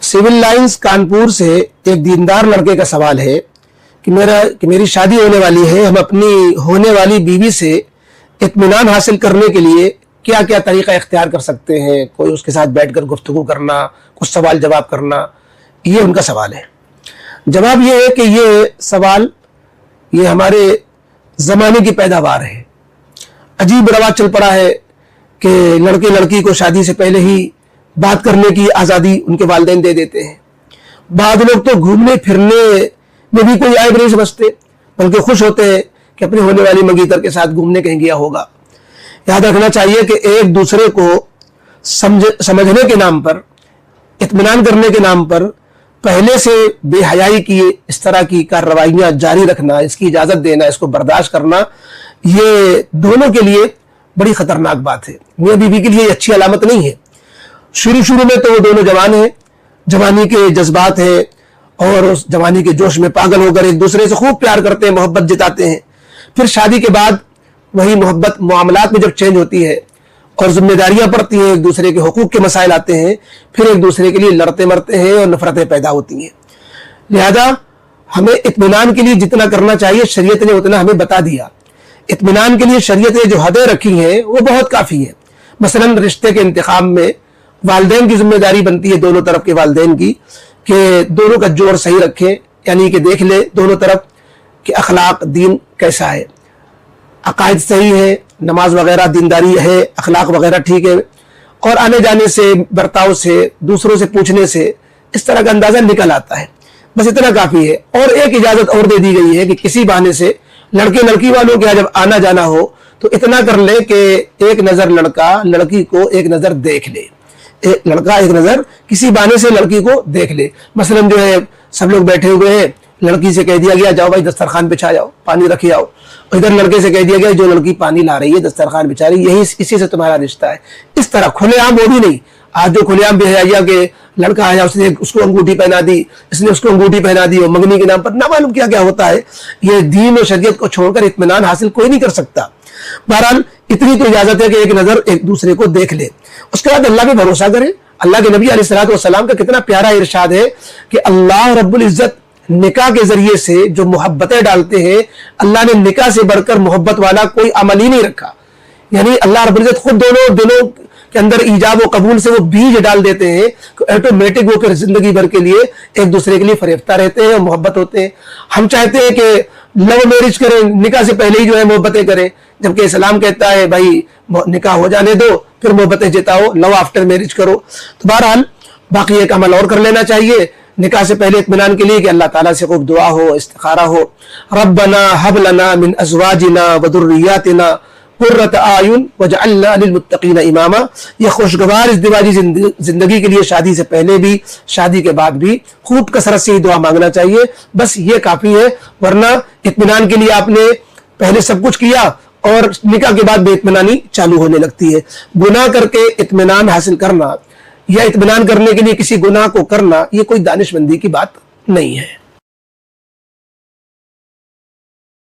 Civil lines Kanpur से एक दीनदार लड़के का सवाल है कि मेरी शादी होने वाली है, हम अपनी होने वाली बीवी से इत्मीनान हासिल करने के लिए क्या क्या तरीका इख्तियार कर सकते हैं। कोई उसके साथ बैठकर गुफ्तगू करना, कुछ सवाल जवाब करना, ये उनका सवाल है। जवाब ये है कि ये सवाल ये हमारे ज़माने की पैदावार है। अजीब रवाज चल पड़ा है कि लड़के लड़की को शादी से पहले ही बात करने की आज़ादी उनके वालिदैन दे देते हैं। बाद लोग तो घूमने फिरने में भी कोई आयब नहीं समझते, बल्कि खुश होते हैं कि अपनी होने वाली मंगीतर के साथ घूमने कहीं गया होगा। याद रखना चाहिए कि एक दूसरे को समझने के नाम पर, इत्मीनान करने के नाम पर पहले से बेहयाई की इस तरह की कार्रवाइयां जारी रखना, इसकी इजाजत देना, इसको बर्दाश्त करना, ये दोनों के लिए बड़ी खतरनाक बात है। मियां बीवी के लिए ये अच्छी अलामत नहीं है। शुरू में तो वो दोनों जवान हैं, जवानी के जज्बात हैं और उस जवानी के जोश में पागल होकर एक दूसरे से खूब प्यार करते हैं, मोहब्बत जताते हैं। फिर शादी के बाद वही मोहब्बत मामलात में जब चेंज होती है और जिम्मेदारियां पड़ती हैं, एक दूसरे के हुकूक के मसाइल आते हैं, फिर एक दूसरे के लिए लड़ते मरते हैं और नफरतें पैदा होती हैं। लिहाजा हमें इत्मीनान के लिए जितना करना चाहिए शरीयत ने उतना हमें बता दिया। इत्मीनान के लिए शरीयत ने जो हदें रखी हैं वो बहुत काफ़ी है। मसलन रिश्ते के इंतखाब में वालिदैन की जिम्मेदारी बनती है, दोनों तरफ के वालिदैन की, कि दोनों का जोड़ सही रखें, यानी कि देख ले दोनों तरफ कि अखलाक दीन कैसा है, अकायद सही है, नमाज वगैरह दीनदारी है, अखलाक वगैरह ठीक है, और आने जाने से, बर्ताव से, दूसरों से पूछने से इस तरह का अंदाजा निकल आता है। बस इतना काफ़ी है। और एक इजाज़त और दे दी गई है कि किसी बहाने से लड़के लड़की वालों के यहाँ जब आना जाना हो तो इतना कर ले कि एक नज़र लड़का लड़की को एक नज़र देख ले, एक लड़का एक नज़र किसी बहाने से लड़की को देख ले। मसलन जो है सब लोग बैठे हुए हैं, लड़की से कह दिया गया जाओ भाई दस्तरखान बिछा जाओ, पानी रखे आओ, इधर लड़के से कह दिया गया जो लड़की पानी ला रही है दस्तरखान बिछा रही, यही इसी से तुम्हारा रिश्ता है। इस तरह खुलेआम वो भी नहीं। आज जो खुलेआम बेहया के लड़का आया, उसने उसको अंगूठी पहना दी, इसने उसको अंगूठी पहना दी, और मंगनी के नाम पर ना मालूम क्या क्या होता है। ये दीन और शरीयत को छोड़कर इत्मीनान हासिल कोई नहीं कर सकता। बहरहाल इतनी तो इजाजत है कि एक नजर एक दूसरे को देख ले, उसके बाद अल्लाह पे भरोसा करे। अल्लाह के नबी अलैहिस्सलातु वस्सलाम का कितना प्यारा इरशाद है कि अल्लाह रब्बुल इज्जत निकाह के जरिए से जो मोहब्बतें डालते हैं, अल्लाह ने निकाह से बढ़कर मोहब्बत वाला कोई अमल ही नहीं रखा। यानी अल्लाह रब्बुल इज्जत खुद दोनों दिलों के अंदर ईजाब और कबूल से वो बीज डाल देते हैं कि ऑटोमेटिक वो फिर जिंदगी भर के लिए एक दूसरे के लिए फरेफ्ता रहते हैं और मोहब्बत होते हैं। हम चाहते हैं कि लव मैरिज करें, निकाह से पहले ही जो है मोहब्बतें करें, जबकि इस्लाम कहता है भाई निकाह हो जाने दो फिर मोहब्बतें जताओ, लव आफ्टर मैरिज करो। तो बहरहाल बाकी एक अमल और कर लेना चाहिए निकाह से पहले इत्मीनान के लिए कि अल्लाह ताला से खूब दुआ हो, इस्तिखारा हो। रब्बना हब लना मिन अज़वाजिना व दुर्रियातिना कुर्रत आयुन वजअलना लिलमुत्तकीना इमामा। ये खुशगवार इज़्दिवाजी जिंदगी के लिए शादी से पहले भी, शादी के बाद भी खूब कसरत से दुआ मांगना चाहिए। बस ये काफ़ी है, वरना इत्मीनान के लिए आपने पहले सब कुछ किया और निकाह के बाद बेइत्मीनानी चालू होने लगती है। गुनाह करके इत्मीनान हासिल करना या इत्मीनान करने के लिए किसी गुनाह को करना, ये कोई दानिशमंदी की बात नहीं है।